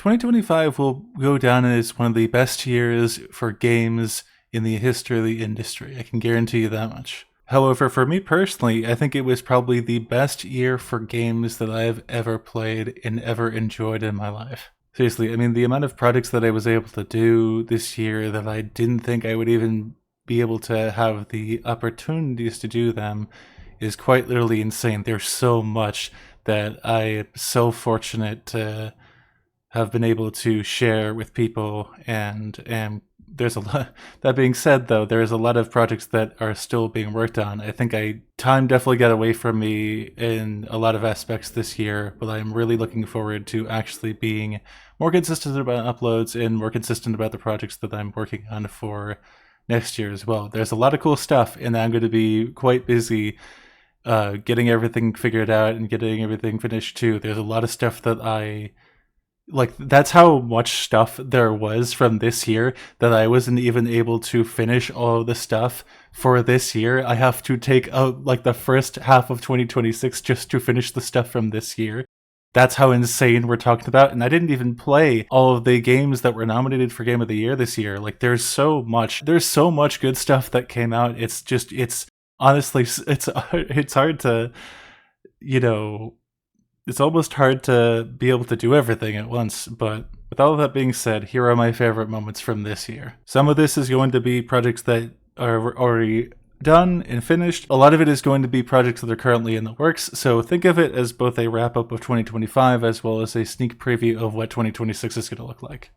2025 will go down as one of the best years for games in the history of the industry. I can guarantee you that much. However, for me personally, I think it was probably the best year for games that I've ever played and ever enjoyed in my life. Seriously, I mean, the amount of projects that I was able to do this year that I didn't think I would even be able to have the opportunities to do them is quite literally insane. There's so much that I am so fortunate to have been able to share with people, and there's a lot. That being said, though, there's a lot of projects that are still being worked on. I think time definitely got away from me in a lot of aspects this year, but I'm really looking forward to actually being more consistent about uploads and more consistent about the projects that I'm working on for next year as well. There's a lot of cool stuff, and I'm going to be quite busy getting everything figured out and getting everything finished too. There's a lot of stuff that that's how much stuff there was from this year that I wasn't even able to finish all of the stuff for this year. I have to take out the first half of 2026 just to finish the stuff from this year. That's how insane we're talking about. And I didn't even play all of the games that were nominated for Game of the Year this year. There's so much good stuff that came out. It's honestly, it's hard to, it's almost hard to be able to do everything at once, but with all of that being said, here are my favorite moments from this year. Some of this is going to be projects that are already done and finished. A lot of it is going to be projects that are currently in the works, so think of it as both a wrap-up of 2025 as well as a sneak preview of what 2026 is going to look like.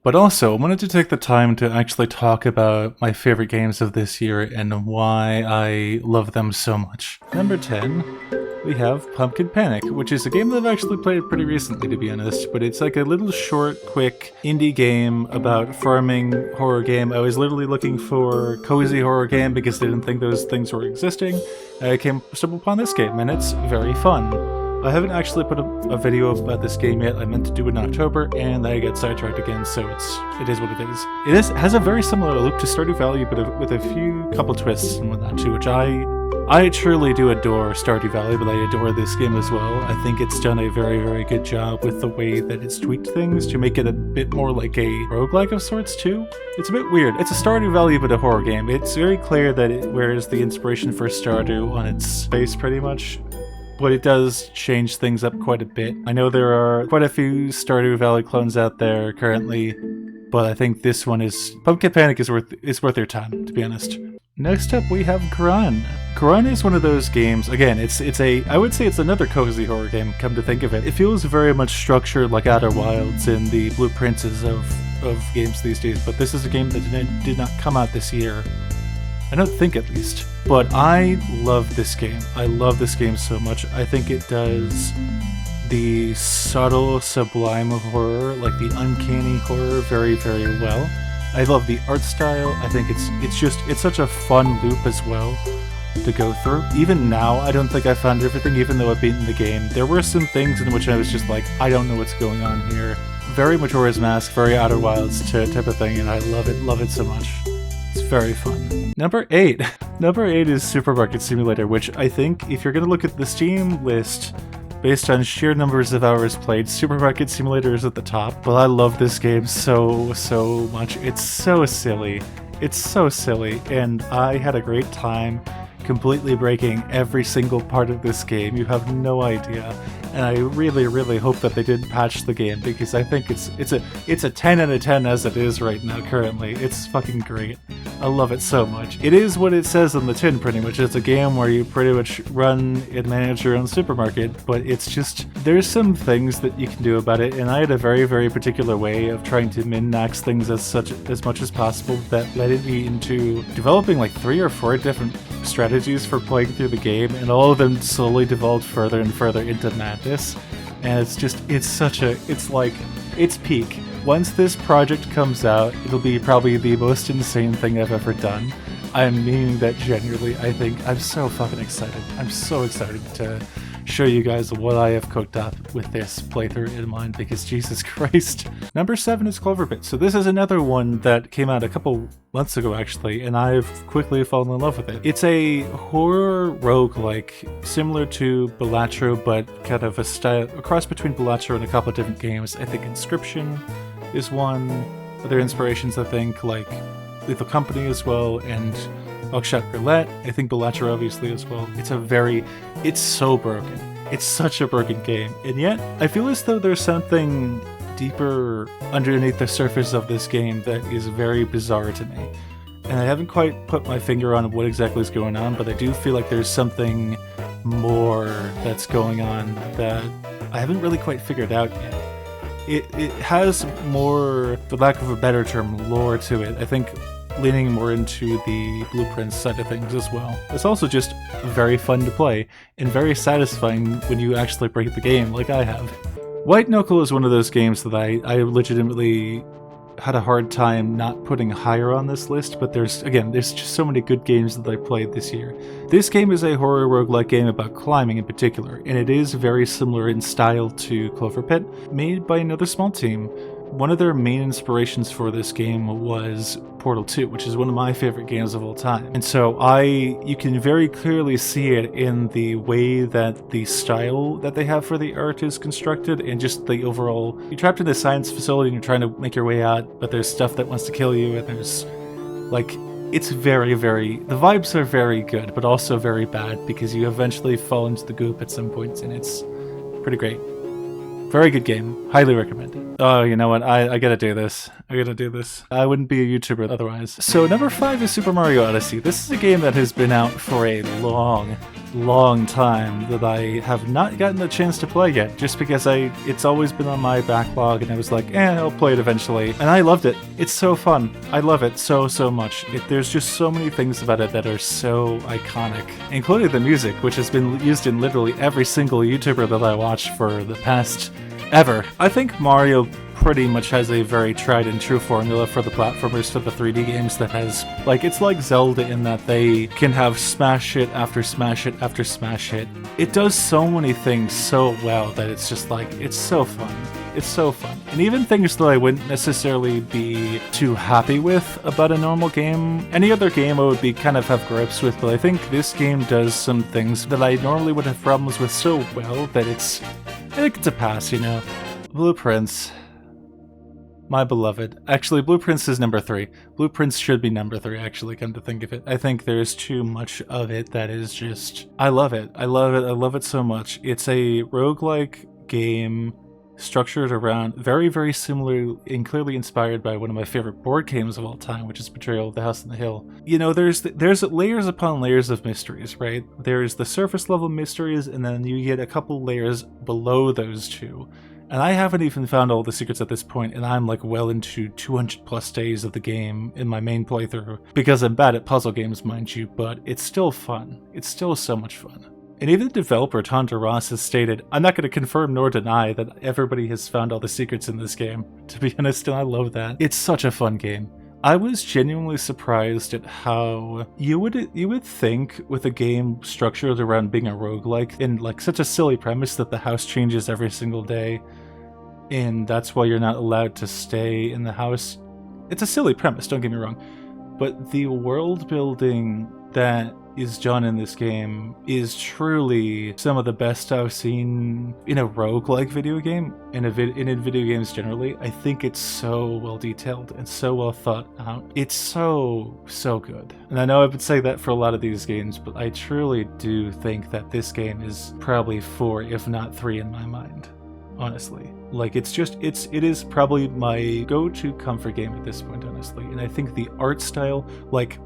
But also, I wanted to take the time to actually talk about my favorite games of this year and why I love them so much. Number 10, we have Pumpkin Panic, which is a game that I've actually played pretty recently, to be honest, but it's like a little short, quick indie game about farming horror game. I was literally looking for cozy horror game because I didn't think those things were existing. I stumbled upon this game, and it's very fun. I haven't actually put a video about this game yet. I meant to do it in October, and I got sidetracked again, so it is what it is. It has a very similar look to Stardew Valley, but with a couple twists and whatnot too, which I truly do adore Stardew Valley, but I adore this game as well. I think it's done a very, very good job with the way that it's tweaked things to make it a bit more like a roguelike of sorts too. It's a bit weird. It's a Stardew Valley but a horror game. It's very clear that it wears the inspiration for Stardew on its face pretty much. but it does change things up quite a bit. I know there are quite a few Stardew Valley clones out there currently, but I think this one is... Pumpkin Panic is worth your time, to be honest. Next up, we have Grun. Grun is one of those games, again, I would say it's another cozy horror game, come to think of it. It feels very much structured like Outer Wilds and the blueprints of games these days, but this is a game that did not come out this year. I don't think, at least. But I love this game. I love this game so much. I think it does the subtle, sublime horror, like the uncanny horror, very, very well. I love the art style. I think it's such a fun loop as well to go through. Even now, I don't think I found everything, even though I've beaten the game. There were some things in which I was just like, I don't know what's going on here. Very Majora's Mask, very Outer Wilds type of thing, and I love it so much. It's very fun. Number 8. Number 8 is Supermarket Simulator, which I think if you're going to look at the Steam list, based on sheer numbers of hours played, Supermarket Simulator is at the top. Well, I love this game so much. It's so silly. It's so silly, and I had a great time completely breaking every single part of this game. You have no idea. And I really hope that they didn't patch the game, because I think it's a 10 out of 10 as it is right now currently. It's fucking great. I love it so much. It is what it says on the tin pretty much. It's a game where you pretty much run and manage your own supermarket, but it's just, there's some things that you can do about it, and I had a very particular way of trying to min-max things as much as possible that led me into developing like 3 or 4 different strategies for playing through the game, and all of them slowly devolved further and further into madness. And it's peak. Once this project comes out, it'll be probably the most insane thing I've ever done. I'm meaning that genuinely. I think I'm so fucking excited. I'm so excited to show you guys what I have cooked up with this playthrough in mind, because Jesus Christ. Number 7 is Cloverbit. So this is another one that came out a couple months ago actually, and I've quickly fallen in love with it. It's a horror roguelike similar to Balatro, but kind of a cross between Balatro and a couple of different games. I think Inscription is one. Other inspirations, I think, like Lethal Company as well, and Buckshot Roulette. I think Balatro obviously as well. It's so broken. It's such a broken game, and yet I feel as though there's something deeper underneath the surface of this game that is very bizarre to me. And I haven't quite put my finger on what exactly is going on, but I do feel like there's something more that's going on that I haven't really quite figured out yet. It has more, for lack of a better term, lore to it. I think leaning more into the blueprints side of things as well. It's also just very fun to play and very satisfying when you actually break the game like I have. White Knuckle is one of those games that I legitimately had a hard time not putting higher on this list, but there's just so many good games that I played this year. This game is a horror roguelike game about climbing in particular, and it is very similar in style to Cloverpit, made by another small team. One of their main inspirations for this game was Portal 2, which is one of my favorite games of all time. And so you can very clearly see it in the way that the style that they have for the art is constructed, and just the overall, you're trapped in a science facility and you're trying to make your way out, but there's stuff that wants to kill you, and there's it's the vibes are very good, but also very bad, because you eventually fall into the goop at some points, and it's pretty great. Very good game. Highly recommend it. Oh, you know what? I gotta do this. I wouldn't be a YouTuber otherwise. So number 5 is Super Mario Odyssey. This is a game that has been out for a long time that I have not gotten the chance to play yet, just because it's always been on my backlog, and I was like, I'll play it eventually. And I loved it. It's so fun. I love it so much. There's just so many things about it that are so iconic, including the music, which has been used in literally every single YouTuber that I watch for the past ever. I think Mario pretty much has a very tried and true formula for the platformers for the 3D games that has, it's like Zelda in that they can have smash hit after smash hit after smash hit. It does so many things so well that it's just it's so fun. It's so fun. And even things that I wouldn't necessarily be too happy with about a normal game. Any other game I would be kind of have gripes with, but I think this game does some things that I normally would have problems with so well that I think it's a pass, Blueprints. My beloved. Actually, Blueprints is number 3. Blueprints should be number 3, actually, come to think of it. I think there's too much of it that is just... I love it. I love it. I love it so much. It's a roguelike game structured around very, very similar and clearly inspired by one of my favorite board games of all time, which is Betrayal of the House on the Hill. You know, there's layers upon layers of mysteries, right? There's the surface level mysteries, and then you get a couple layers below those two. And I haven't even found all the secrets at this point, and I'm like well into 200 plus days of the game in my main playthrough, because I'm bad at puzzle games, mind you, but it's still fun. It's still so much fun. And even the developer, Tondra Ross, has stated, I'm not going to confirm nor deny that everybody has found all the secrets in this game, to be honest, and I love that. It's such a fun game. I was genuinely surprised at how you would think with a game structured around being a roguelike and like such a silly premise that the house changes every single day and that's why you're not allowed to stay in the house. It's a silly premise, don't get me wrong, but the world building that is done in this game is truly some of the best I've seen in a roguelike video game, and in video games generally. I think it's so well detailed and so well thought out. It's so good. And I know I've been saying that for a lot of these games, but I truly do think that this game is probably 4, if not 3 in my mind. Honestly. Like, it is probably my go-to comfort game at this point, honestly. And I think the art style, like,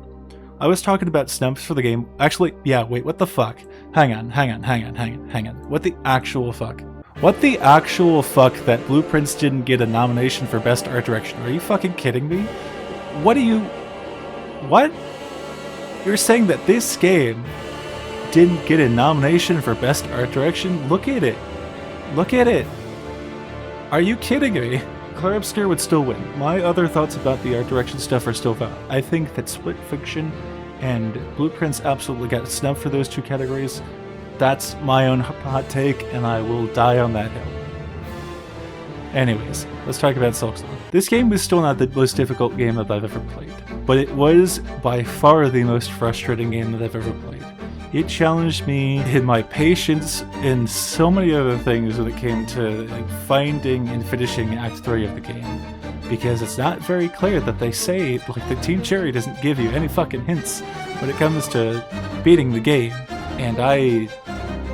I was talking about snubs for the game. Actually, yeah, wait, what the fuck? Hang on. What the actual fuck? What the actual fuck that Blueprints didn't get a nomination for Best Art Direction? Are you fucking kidding me? What? You're saying that this game didn't get a nomination for Best Art Direction? Look at it. Look at it. Are you kidding me? Clair Obscur would still win. My other thoughts about the art direction stuff are still valid. I think that Split Fiction and Blueprints absolutely got snubbed for those 2 categories. That's my own hot take, and I will die on that hill. Anyways, let's talk about Silksong. This game was still not the most difficult game that I've ever played, but it was by far the most frustrating game that I've ever played. It challenged me in my patience and so many other things when it came to finding and finishing Act 3 of the game. Because it's not very clear that they say, like, the Team Cherry doesn't give you any fucking hints when it comes to beating the game. And I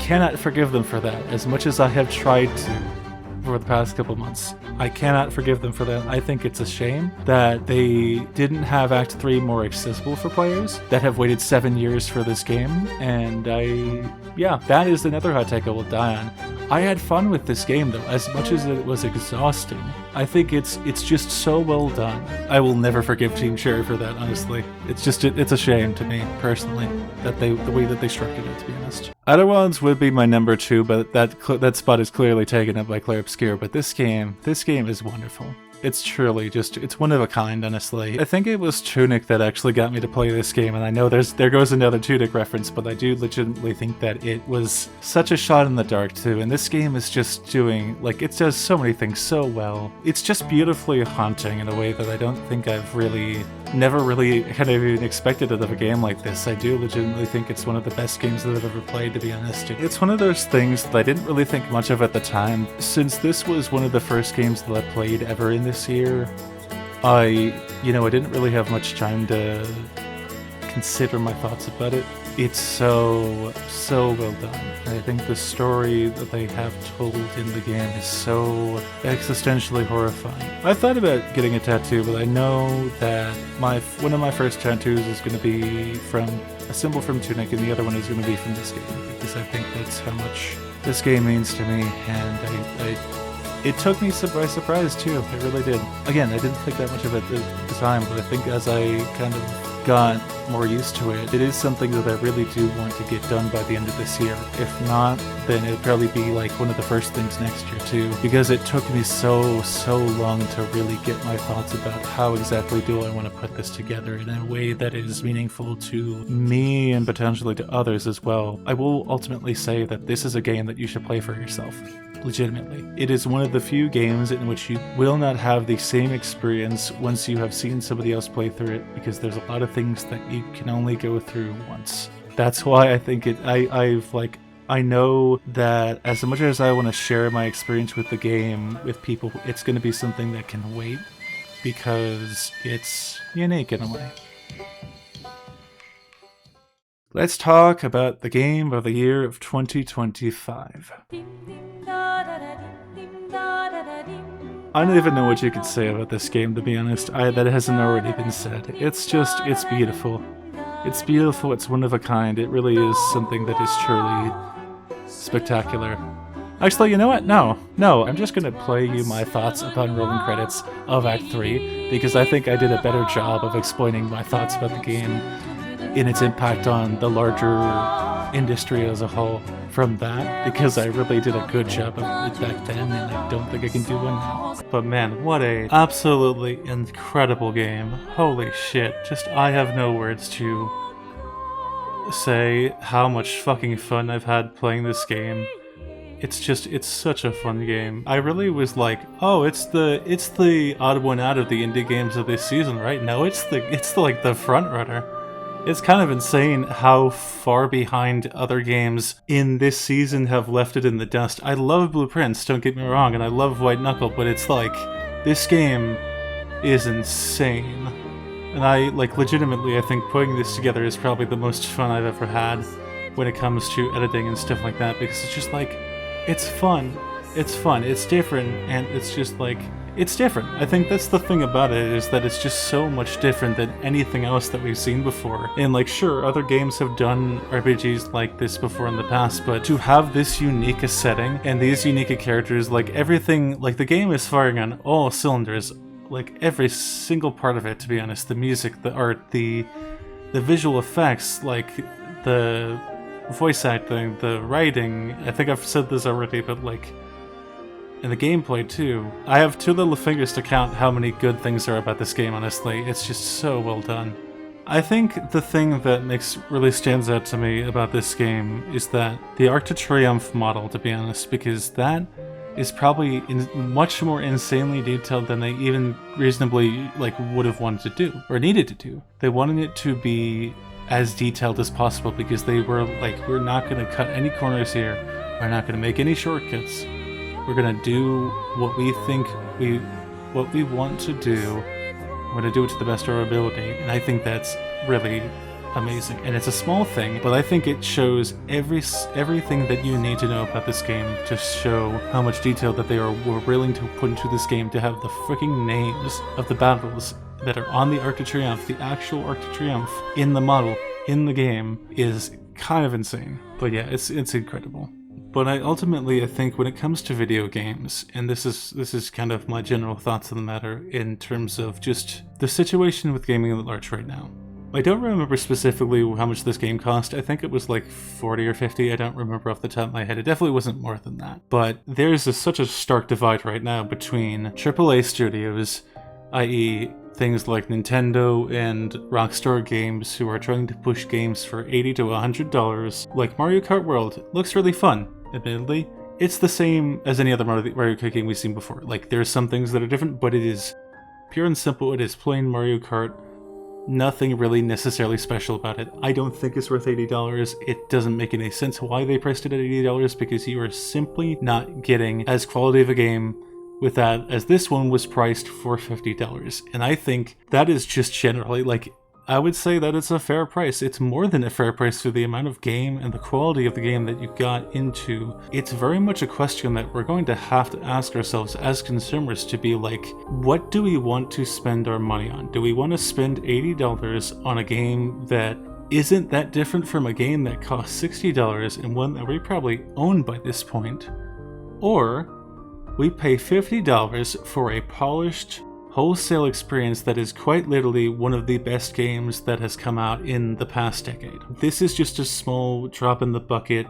cannot forgive them for that, as much as I have tried to for the past couple months. I cannot forgive them for that. I think it's a shame that they didn't have Act 3 more accessible for players that have waited 7 years for this game, and yeah, that is another hot take I will die on. I had fun with this game though, as much as it was exhausting. I think it's just so well done. I will never forgive Team Cherry for that, honestly. It's a shame to me, personally, that the way that they structured it, to be honest. Other ones would be my number 2, but that spot is clearly taken up by Clair Obscur, but this game is wonderful. It's truly it's one of a kind, honestly. I think it was Tunic that actually got me to play this game, and I know there goes another Tunic reference, but I do legitimately think that it was such a shot in the dark too, and this game is just doing, like, it does so many things so well. It's just beautifully haunting in a way that I don't think I've never really kind of even expected it of a game like this. I do legitimately think it's one of the best games that I've ever played, to be honest. It's one of those things that I didn't really think much of at the time. Since this was one of the first games that I played ever in this year, I didn't really have much time to consider my thoughts about it. It's so well done. I think the story that they have told in the game is so existentially horrifying. I thought about getting a tattoo, but I know that one of my first tattoos is going to be from a symbol from Tunic, and the other one is going to be from this game, because I think that's how much this game means to me, and it took me by surprise too. It really did. Again, I didn't think that much of it at the time, but I think as I kind of got more used to it, it is something that I really do want to get done by the end of this year. If not, then it'll probably be like one of the first things next year too, because it took me so long to really get my thoughts about how exactly do I want to put this together in a way that is meaningful to me and potentially to others as well. I will ultimately say that this is a game that you should play for yourself. Legitimately. It is one of the few games in which you will not have the same experience once you have seen somebody else play through it, because there's a lot of things that you can only go through once. That's why I think I know that as much as I want to share my experience with the game with people, it's going to be something that can wait because it's unique in a way. Let's talk about the game of the year of 2025. I don't even know what you could say about this game, to be honest. That hasn't already been said. It's beautiful. It's beautiful, it's one of a kind. It really is something that is truly spectacular. Actually, you know what? No, I'm just gonna play you my thoughts upon rolling credits of Act 3, because I think I did a better job of explaining my thoughts about the game in its impact on the larger industry as a whole from that, because I really did a good job of it back then, and I don't think I can do one now. But man, what a absolutely incredible game. Holy shit. Just, I have no words to say how much fucking fun I've had playing this game. It's such a fun game. I really was like, oh, it's the odd one out of the indie games of this season, right? No, it's like the front runner. It's kind of insane how far behind other games in this season have left it in the dust. I love Blueprints, don't get me wrong, and I love White Knuckle, but it's like, this game is insane. And I, like, legitimately, I think putting this together is probably the most fun I've ever had when it comes to editing and stuff like that, because it's just like, it's fun, it's different, and it's just like, it's different. I think that's the thing about it, is that it's just so much different than anything else that we've seen before. And like, sure, other games have done RPGs like this before in the past, but to have this unique a setting and these unique characters, like everything, like the game is firing on all cylinders, like every single part of it, to be honest. The music, the art, the visual effects, like the voice acting, the writing, I think I've said this already, but like, and the gameplay too. I have two little fingers to count how many good things are about this game, honestly. It's just so well done. I think the thing that really stands out to me about this game is that the Arc de Triomphe model, to be honest, because that is probably much more insanely detailed than they even reasonably would have wanted to do, or needed to do. They wanted it to be as detailed as possible because they were like, we're not going to cut any corners here, we're not going to make any shortcuts. We're gonna do what we think what we want to do. We're gonna do it to the best of our ability, and I think that's really amazing. And it's a small thing, but I think it shows everything that you need to know about this game to show how much detail that they were willing to put into this game, to have the freaking names of the battles that are on the Arc de Triomphe, the actual Arc de Triomphe in the model in the game, is kind of insane. But yeah, it's incredible. But I think when it comes to video games, and this is kind of my general thoughts on the matter in terms of just the situation with gaming at large right now. I don't remember specifically how much this game cost. I think it was like 40 or 50. I don't remember off the top of my head. It definitely wasn't more than that. But there's such a stark divide right now between AAA studios, i.e. things like Nintendo and Rockstar Games, who are trying to push games for $80 to $100. Like Mario Kart World looks really fun. Admittedly, it's the same as any other Mario Kart game we've seen before. Like, there's some things that are different, but it is pure and simple. It is plain Mario Kart. Nothing really necessarily special about it. I don't think it's worth $80. It doesn't make any sense why they priced it at $80, because you are simply not getting as quality of a game with that as this one was priced for $50. And I think that is just generally, I would say that it's a fair price. It's more than a fair price for the amount of game and the quality of the game that you got into. It's very much a question that we're going to have to ask ourselves as consumers, to be like, what do we want to spend our money on? Do we want to spend $80 on a game that isn't that different from a game that costs $60 and one that we probably own by this point? Or we pay $50 for a polished wholesale experience that is quite literally one of the best games that has come out in the past decade. This is just a small drop in the bucket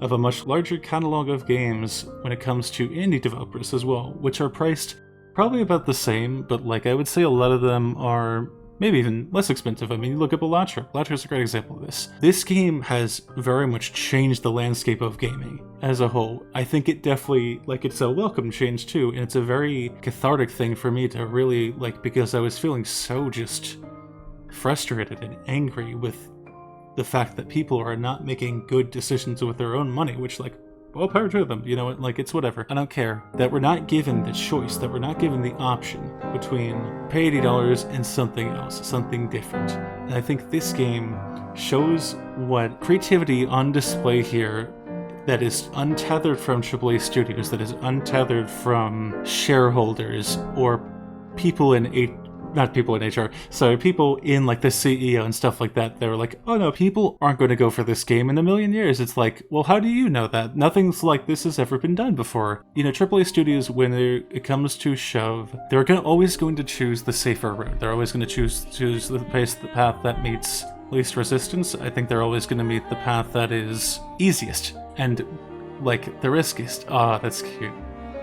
of a much larger catalog of games when it comes to indie developers as well, which are priced probably about the same, but I would say a lot of them are maybe even less expensive. I mean, you look at Balatro. Balatro is a great example of this. This game has very much changed the landscape of gaming as a whole. I think it definitely, it's a welcome change too, and it's a very cathartic thing for me to really, because I was feeling so just frustrated and angry with the fact that people are not making good decisions with their own money, which, like, all power to them, you know, like, it's whatever. I don't care. That we're not given the choice, that we're not given the option between pay $80 and something else, something different. And I think this game shows what creativity on display here that is untethered from AAA studios, that is untethered from shareholders or people in people in like the CEO and stuff like that. They were like, oh no, people aren't going to go for this game in a million years. It's like, well, how do you know that? Nothing's like this has ever been done before. You know, AAA studios, when it comes to shove, they're always going to choose the safer route. They're always going to choose the path that meets least resistance. I think they're always going to meet the path that is easiest and like the riskiest. Ah, that's cute.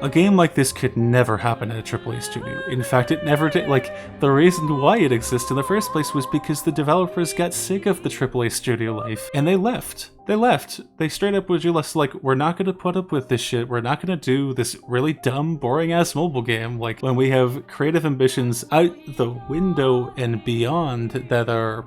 A game like this could never happen at a AAA studio. In fact, it never did. Like, the reason why it exists in the first place was because the developers got sick of the AAA studio life, and they left. They straight up were just like, we're not going to put up with this shit. We're not going to do this really dumb, boring-ass mobile game. Like, when we have creative ambitions out the window and beyond that are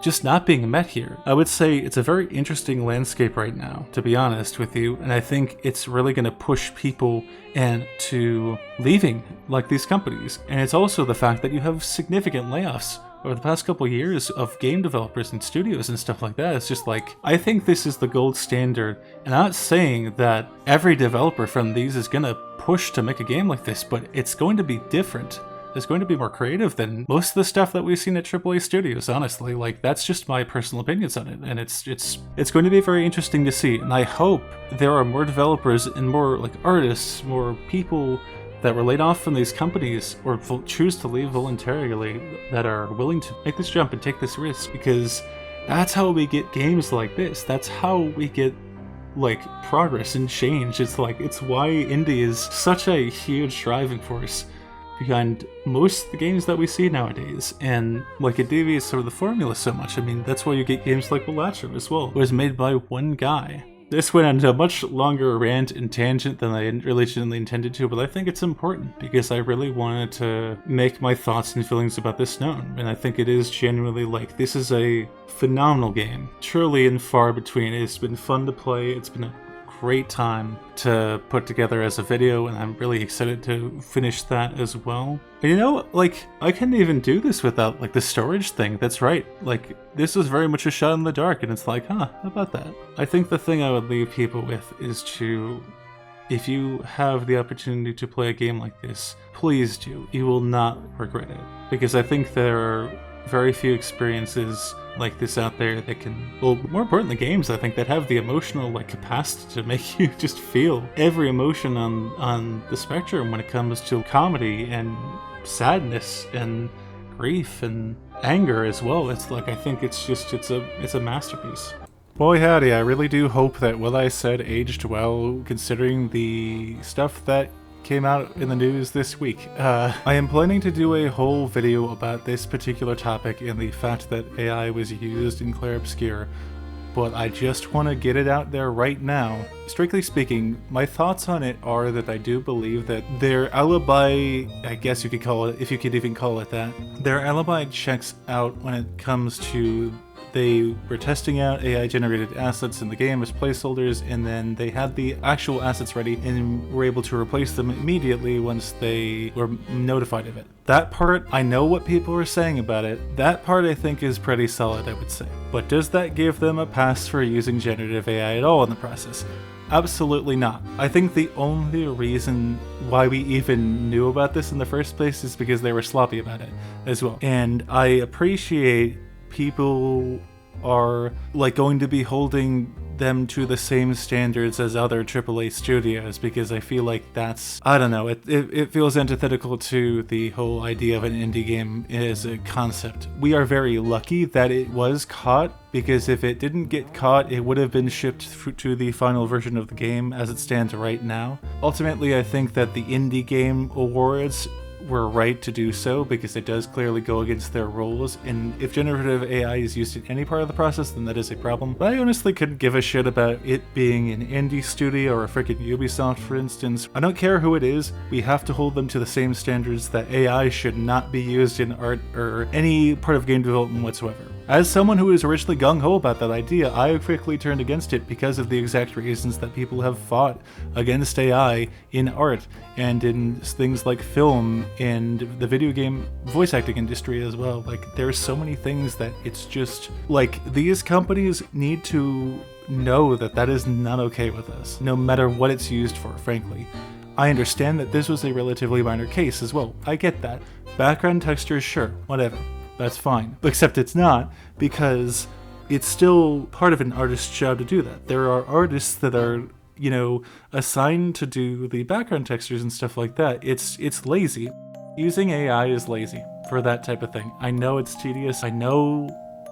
just not being met here. I would say it's a very interesting landscape right now, to be honest with you, and I think it's really going to push people into leaving like these companies. And it's also the fact that you have significant layoffs over the past couple of years of game developers and studios and stuff like that. It's just like, I think this is the gold standard, and I'm not saying that every developer from these is going to push to make a game like this, but it's going to be different. Is going to be more creative than most of the stuff that we've seen at AAA studios, honestly. Like, that's just my personal opinions on it, and it's going to be very interesting to see. And I hope there are more developers and more like artists, more people that were laid off from these companies or choose to leave voluntarily that are willing to make this jump and take this risk, because that's how we get games like this. That's how we get like progress and change. It's like, it's why indie is such a huge driving force behind most of the games that we see nowadays, and like it deviates sort of the formula so much. I mean, that's why you get games like Balatro as well. It was made by one guy. This went on a much longer rant and tangent than I originally intended to, but I think it's important because I really wanted to make my thoughts and feelings about this known, and I think it is genuinely like, this is a phenomenal game, truly and far between. It's been fun to play, it's been a great time to put together as a video, and I'm really excited to finish that as well. And you know, like, I couldn't even do this without like the storage thing. That's right, like, this was very much a shot in the dark, and it's like, how about that? I think the thing I would leave people with is to, if you have the opportunity to play a game like this, please do. You will not regret it, because I think there are very few experiences like this out there that can, well, more importantly, games, I think, that have the emotional like capacity to make you just feel every emotion on the spectrum when it comes to comedy and sadness and grief and anger as well. It's like, I think it's a masterpiece. Boy howdy, I really do hope that what I said aged well, considering the stuff that came out in the news this week. I am planning to do a whole video about this particular topic and the fact that AI was used in Clair Obscur, but I just want to get it out there right now. Strictly speaking, my thoughts on it are that I do believe that their alibi, I guess you could call it, if you could even call it that, their alibi checks out when it comes to they were testing out AI-generated assets in the game as placeholders, and then they had the actual assets ready and were able to replace them immediately once they were notified of it. That part, I know what people were saying about it. That part I think is pretty solid, I would say. But does that give them a pass for using generative AI at all in the process? Absolutely not. I think the only reason why we even knew about this in the first place is because they were sloppy about it as well. And I appreciate people are like going to be holding them to the same standards as other AAA studios, because I feel like that's, I don't know, it feels antithetical to the whole idea of an indie game as a concept. We are very lucky that it was caught, because if it didn't get caught, it would have been shipped to the final version of the game as it stands right now. Ultimately, I think that the Indie Game Awards were right to do so, because it does clearly go against their rules, and if generative AI is used in any part of the process, then that is a problem. But I honestly couldn't give a shit about it being an indie studio or a freaking Ubisoft, for instance. I don't care who it is, we have to hold them to the same standards that AI should not be used in art or any part of game development whatsoever. As someone who was originally gung-ho about that idea, I quickly turned against it because of the exact reasons that people have fought against AI in art and in things like film and the video game voice acting industry as well. Like, there's so many things that it's just, like, these companies need to know that that is not okay with us, no matter what it's used for, frankly. I understand that this was a relatively minor case as well. I get that. Background textures, sure, whatever. That's fine. Except it's not, because it's still part of an artist's job to do that. There are artists that are, you know, assigned to do the background textures and stuff like that. It's lazy. Using AI is lazy for that type of thing. I know it's tedious. I know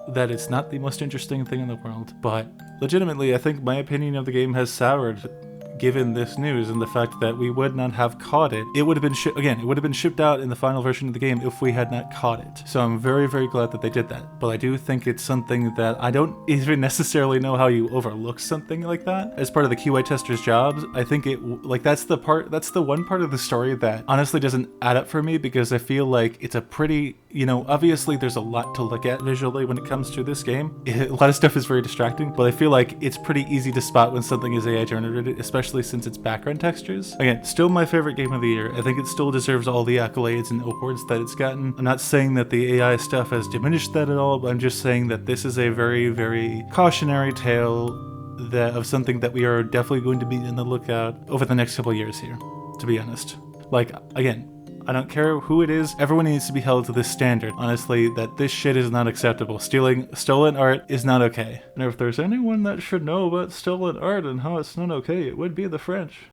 that it's not the most interesting thing in the world, but legitimately, I think my opinion of the game has soured given this news and the fact that we would not have caught it. It would have been it would have been shipped out in the final version of the game if we had not caught it. So I'm very, very glad that they did that. But I do think it's something that I don't even necessarily know how you overlook something like that as part of the QA tester's jobs. I think that's the one part of the story that honestly doesn't add up for me, because I feel like it's a pretty, you know, obviously there's a lot to look at visually when it comes to this game. A lot of stuff is very distracting, but I feel like it's pretty easy to spot when something is AI generated, especially since it's background textures. Again, still my favorite game of the year. I think it still deserves all the accolades and awards that it's gotten. I'm not saying that the AI stuff has diminished that at all, but I'm just saying that this is a very, very cautionary tale of something that we are definitely going to be in the lookout over the next couple of years here, to be honest. Like, again, I don't care who it is, everyone needs to be held to this standard, honestly, that this shit is not acceptable. Stealing stolen art is not okay. And if there's anyone that should know about stolen art and how it's not okay, it would be the French.